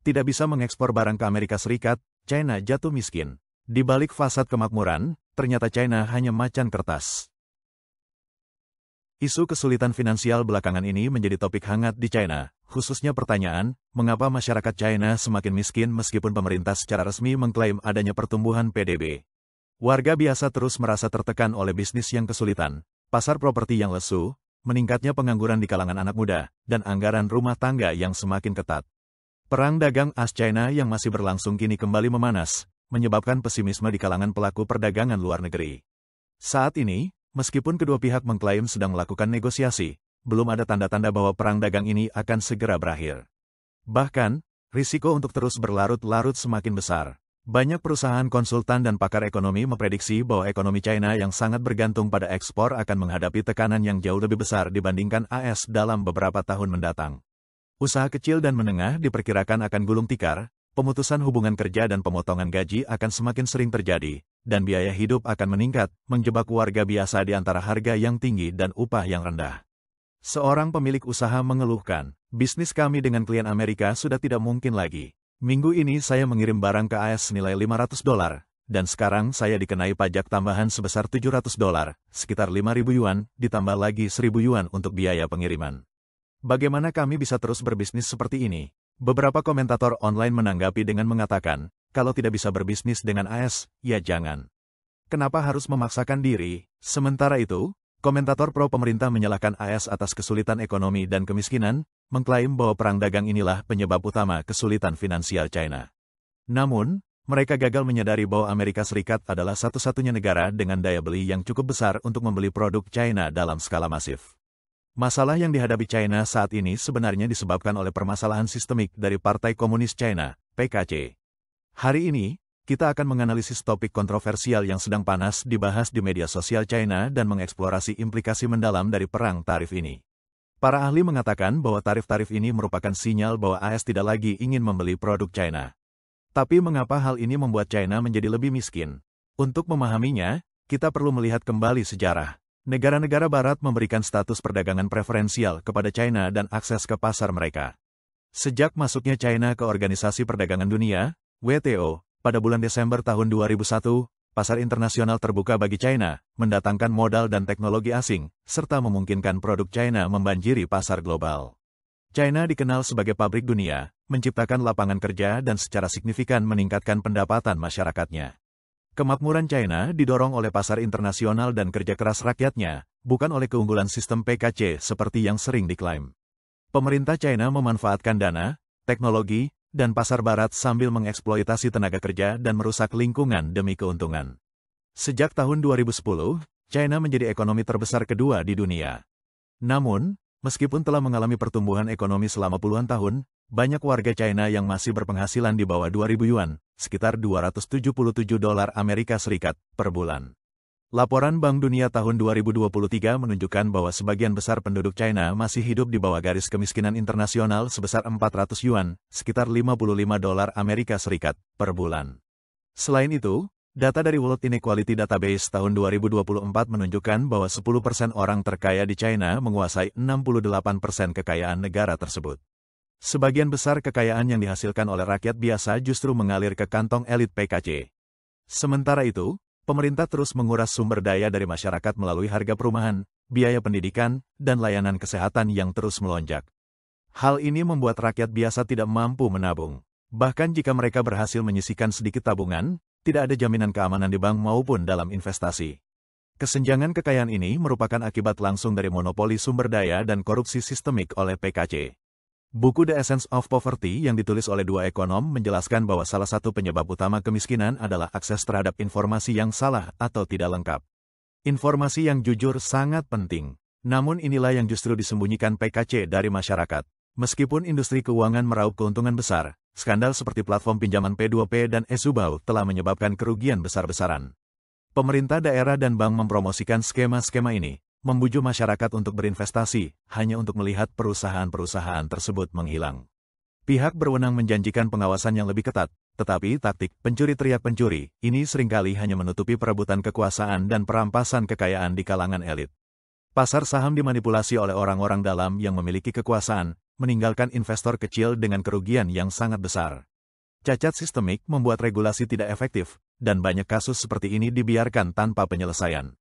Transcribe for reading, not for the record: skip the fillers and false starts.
tidak bisa mengekspor barang ke Amerika Serikat, China jatuh miskin. Di balik fasad kemakmuran, ternyata China hanya macan kertas. Isu kesulitan finansial belakangan ini menjadi topik hangat di China, khususnya pertanyaan, mengapa masyarakat China semakin miskin meskipun pemerintah secara resmi mengklaim adanya pertumbuhan PDB. Warga biasa terus merasa tertekan oleh bisnis yang kesulitan, pasar properti yang lesu, meningkatnya pengangguran di kalangan anak muda, dan anggaran rumah tangga yang semakin ketat. Perang dagang AS-China yang masih berlangsung kini kembali memanas, menyebabkan pesimisme di kalangan pelaku perdagangan luar negeri. Saat ini, meskipun kedua pihak mengklaim sedang melakukan negosiasi, belum ada tanda-tanda bahwa perang dagang ini akan segera berakhir. Bahkan, risiko untuk terus berlarut-larut semakin besar. Banyak perusahaan konsultan dan pakar ekonomi memprediksi bahwa ekonomi China yang sangat bergantung pada ekspor akan menghadapi tekanan yang jauh lebih besar dibandingkan AS dalam beberapa tahun mendatang. Usaha kecil dan menengah diperkirakan akan gulung tikar, pemutusan hubungan kerja dan pemotongan gaji akan semakin sering terjadi, dan biaya hidup akan meningkat, menjebak warga biasa di antara harga yang tinggi dan upah yang rendah. Seorang pemilik usaha mengeluhkan, bisnis kami dengan klien Amerika sudah tidak mungkin lagi. Minggu ini saya mengirim barang ke AS senilai $500, dan sekarang saya dikenai pajak tambahan sebesar $700, sekitar 5.000 yuan, ditambah lagi 1.000 yuan untuk biaya pengiriman. Bagaimana kami bisa terus berbisnis seperti ini? Beberapa komentator online menanggapi dengan mengatakan, kalau tidak bisa berbisnis dengan AS, ya jangan. Kenapa harus memaksakan diri? Sementara itu, komentator pro-pemerintah menyalahkan AS atas kesulitan ekonomi dan kemiskinan, mengklaim bahwa perang dagang inilah penyebab utama kesulitan finansial China. Namun, mereka gagal menyadari bahwa Amerika Serikat adalah satu-satunya negara dengan daya beli yang cukup besar untuk membeli produk China dalam skala masif. Masalah yang dihadapi China saat ini sebenarnya disebabkan oleh permasalahan sistemik dari Partai Komunis China, PKC. Hari ini, kita akan menganalisis topik kontroversial yang sedang panas dibahas di media sosial China dan mengeksplorasi implikasi mendalam dari perang tarif ini. Para ahli mengatakan bahwa tarif-tarif ini merupakan sinyal bahwa AS tidak lagi ingin membeli produk China. Tapi mengapa hal ini membuat China menjadi lebih miskin? Untuk memahaminya, kita perlu melihat kembali sejarah. Negara-negara Barat memberikan status perdagangan preferensial kepada China dan akses ke pasar mereka. Sejak masuknya China ke Organisasi Perdagangan Dunia, WTO, pada bulan Desember tahun 2001, pasar internasional terbuka bagi China, mendatangkan modal dan teknologi asing, serta memungkinkan produk China membanjiri pasar global. China dikenal sebagai pabrik dunia, menciptakan lapangan kerja dan secara signifikan meningkatkan pendapatan masyarakatnya. Kemakmuran China didorong oleh pasar internasional dan kerja keras rakyatnya, bukan oleh keunggulan sistem PKC seperti yang sering diklaim. Pemerintah China memanfaatkan dana, teknologi, dan pasar barat sambil mengeksploitasi tenaga kerja dan merusak lingkungan demi keuntungan. Sejak tahun 2010, China menjadi ekonomi terbesar kedua di dunia. Namun, meskipun telah mengalami pertumbuhan ekonomi selama puluhan tahun, banyak warga China yang masih berpenghasilan di bawah 2.000 yuan, sekitar $277 Amerika Serikat, per bulan. Laporan Bank Dunia tahun 2023 menunjukkan bahwa sebagian besar penduduk China masih hidup di bawah garis kemiskinan internasional sebesar 400 yuan, sekitar $55 Amerika Serikat, per bulan. Selain itu, data dari World Inequality Database tahun 2024 menunjukkan bahwa 10% orang terkaya di China menguasai 68% kekayaan negara tersebut. Sebagian besar kekayaan yang dihasilkan oleh rakyat biasa justru mengalir ke kantong elit PKC. Sementara itu, pemerintah terus menguras sumber daya dari masyarakat melalui harga perumahan, biaya pendidikan, dan layanan kesehatan yang terus melonjak. Hal ini membuat rakyat biasa tidak mampu menabung. Bahkan jika mereka berhasil menyisihkan sedikit tabungan, tidak ada jaminan keamanan di bank maupun dalam investasi. Kesenjangan kekayaan ini merupakan akibat langsung dari monopoli sumber daya dan korupsi sistemik oleh PKC. Buku The Essence of Poverty yang ditulis oleh dua ekonom menjelaskan bahwa salah satu penyebab utama kemiskinan adalah akses terhadap informasi yang salah atau tidak lengkap. Informasi yang jujur sangat penting. Namun inilah yang justru disembunyikan PKC dari masyarakat. Meskipun industri keuangan meraup keuntungan besar, skandal seperti platform pinjaman P2P dan Esubao telah menyebabkan kerugian besar-besaran. Pemerintah daerah dan bank mempromosikan skema-skema ini, membujuk masyarakat untuk berinvestasi, hanya untuk melihat perusahaan-perusahaan tersebut menghilang. Pihak berwenang menjanjikan pengawasan yang lebih ketat, tetapi taktik pencuri teriak pencuri ini seringkali hanya menutupi perebutan kekuasaan dan perampasan kekayaan di kalangan elit. Pasar saham dimanipulasi oleh orang-orang dalam yang memiliki kekuasaan, meninggalkan investor kecil dengan kerugian yang sangat besar. Cacat sistemik membuat regulasi tidak efektif, dan banyak kasus seperti ini dibiarkan tanpa penyelesaian.